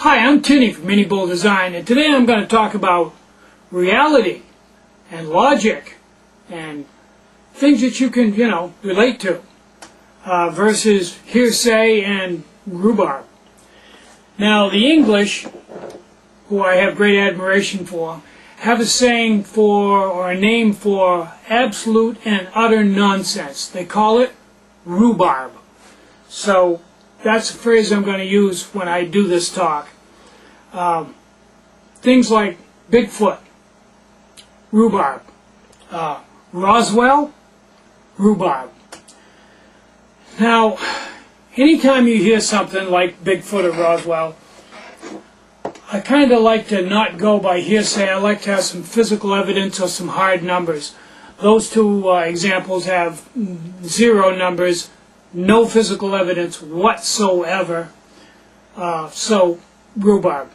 Hi, I'm Tinny from Mini Bull Design, and today I'm going to talk about reality and logic and things that you can, relate to versus hearsay and rhubarb. Now, the English, who I have great admiration for, have a saying for, or a name for, absolute and utter nonsense. They call it rhubarb. So that's the phrase I'm going to use when I do this talk. Things like Bigfoot, rhubarb. Roswell, rhubarb. Now, anytime you hear something like Bigfoot or Roswell, I kind of like to not go by hearsay. I like to have some physical evidence or some hard numbers. Those two examples have zero numbers, no physical evidence whatsoever. So, rhubarb.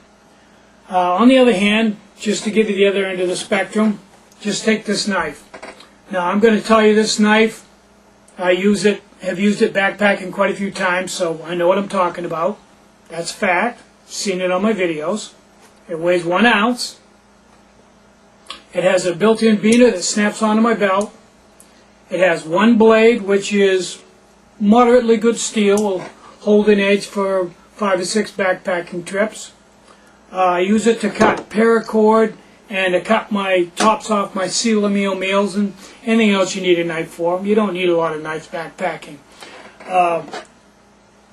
On the other hand, just to give you the other end of the spectrum, just take this knife. Now, I'm going to tell you this knife, have used it backpacking quite a few times, so I know what I'm talking about. That's fact. Seen it on my videos. It weighs 1 ounce. It has a built-in biner that snaps onto my belt. It has one blade, which is moderately good steel, will hold an edge for 5 or 6 backpacking trips. I use it to cut paracord and to cut my tops off my seal meal meals and anything else you need a knife for. You don't need a lot of knives backpacking.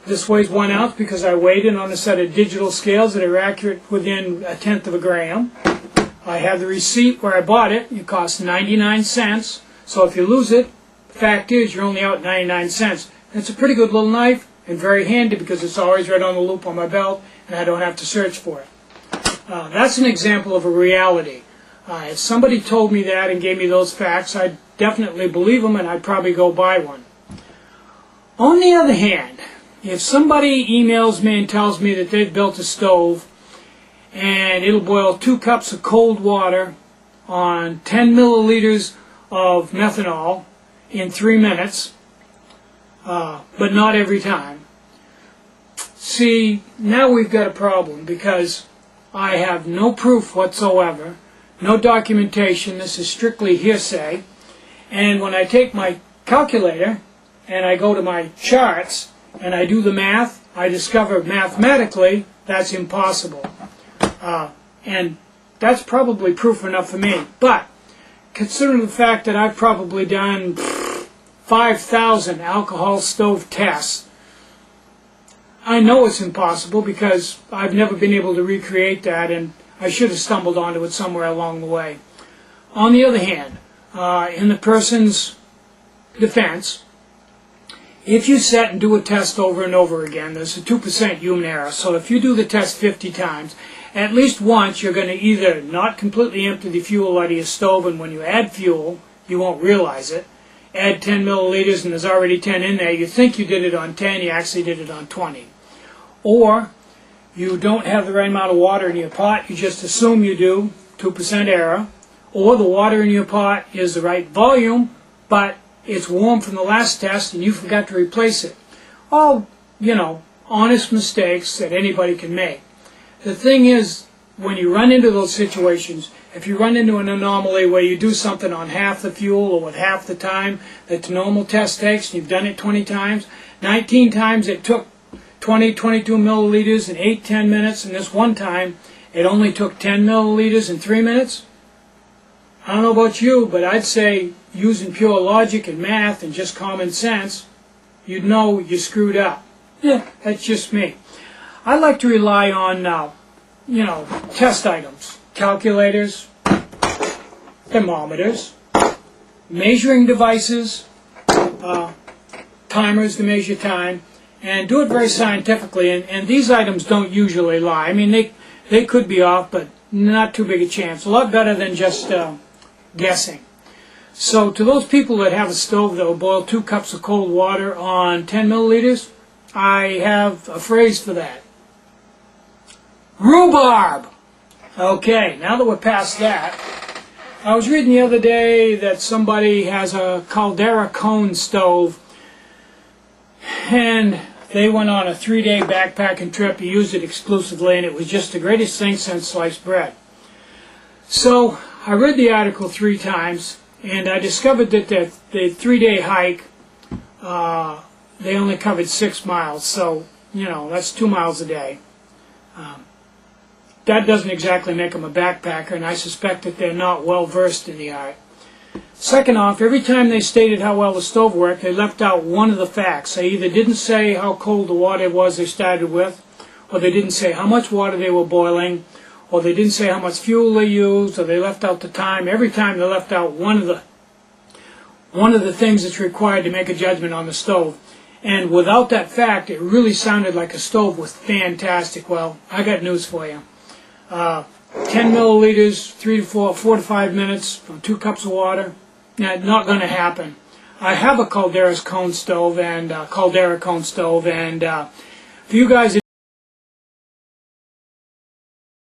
This weighs 1 ounce because I weighed it on a set of digital scales that are accurate within 1/10 of a gram. I have the receipt where I bought it. It costs 99 cents. So if you lose it, the fact is you're only out 99 cents. And it's a pretty good little knife and very handy because it's always right on the loop on my belt and I don't have to search for it. That's an example of a reality. If somebody told me that and gave me those facts, I'd definitely believe them and I'd probably go buy one. On the other hand, if somebody emails me and tells me that they've built a stove and it'll boil 2 cups of cold water on 10 milliliters of methanol in 3 minutes, but not every time, see, now we've got a problem because I have no proof whatsoever, no documentation. This is strictly hearsay. And when I take my calculator and I go to my charts and I do the math, I discover mathematically that's impossible. And that's probably proof enough for me. But considering the fact that I've probably done 5,000 alcohol stove tests, I know it's impossible because I've never been able to recreate that, and I should have stumbled onto it somewhere along the way. On the other hand, in the person's defense, if you set and do a test over and over again, there's a 2% human error. So if you do the test 50 times, at least once you're going to either not completely empty the fuel out of your stove, and when you add fuel, you won't realize it. Add 10 milliliters and there's already 10 in there. You think you did it on 10, you actually did it on 20. Or you don't have the right amount of water in your pot, you just assume you do, 2% error. Or the water in your pot is the right volume, but it's warm from the last test and you forgot to replace it. All, honest mistakes that anybody can make. The thing is, when you run into those situations, if you run into an anomaly where you do something on half the fuel or with half the time that the normal test takes, and you've done it 20 times, 19 times it took 20, 22 milliliters in 8-10 minutes, and this one time it only took 10 milliliters in 3 minutes. I don't know about you, but I'd say using pure logic and math and just common sense, you'd know you screwed up. Yeah, that's just me. I like to rely on, test items, calculators, thermometers, measuring devices, timers to measure time, and do it very scientifically. And these items don't usually lie. I mean, they could be off, but not too big a chance. A lot better than just guessing. So to those people that have a stove that will boil 2 cups of cold water on 10 milliliters, I have a phrase for that. Rhubarb! Okay, now that we're past that, I was reading the other day that somebody has a caldera cone stove, and They went on a 3-day backpacking trip, used it exclusively, and it was just the greatest thing since sliced bread. So I read the article 3 times, and I discovered that the 3-day hike, they only covered 6 miles, so, you know, that's 2 miles a day. That doesn't exactly make them a backpacker, and I suspect that they're not well versed in the art. Second off, every time they stated how well the stove worked, they left out one of the facts. They either didn't say how cold the water was they started with, or they didn't say how much water they were boiling, or they didn't say how much fuel they used, or they left out the time. Every time they left out one of the things that's required to make a judgment on the stove. And without that fact, it really sounded like a stove was fantastic. Well, I got news for you. 10 milliliters, 4 to 5 minutes, 2 cups of water. Not going to happen. I have a Caldera cone stove, and for you guys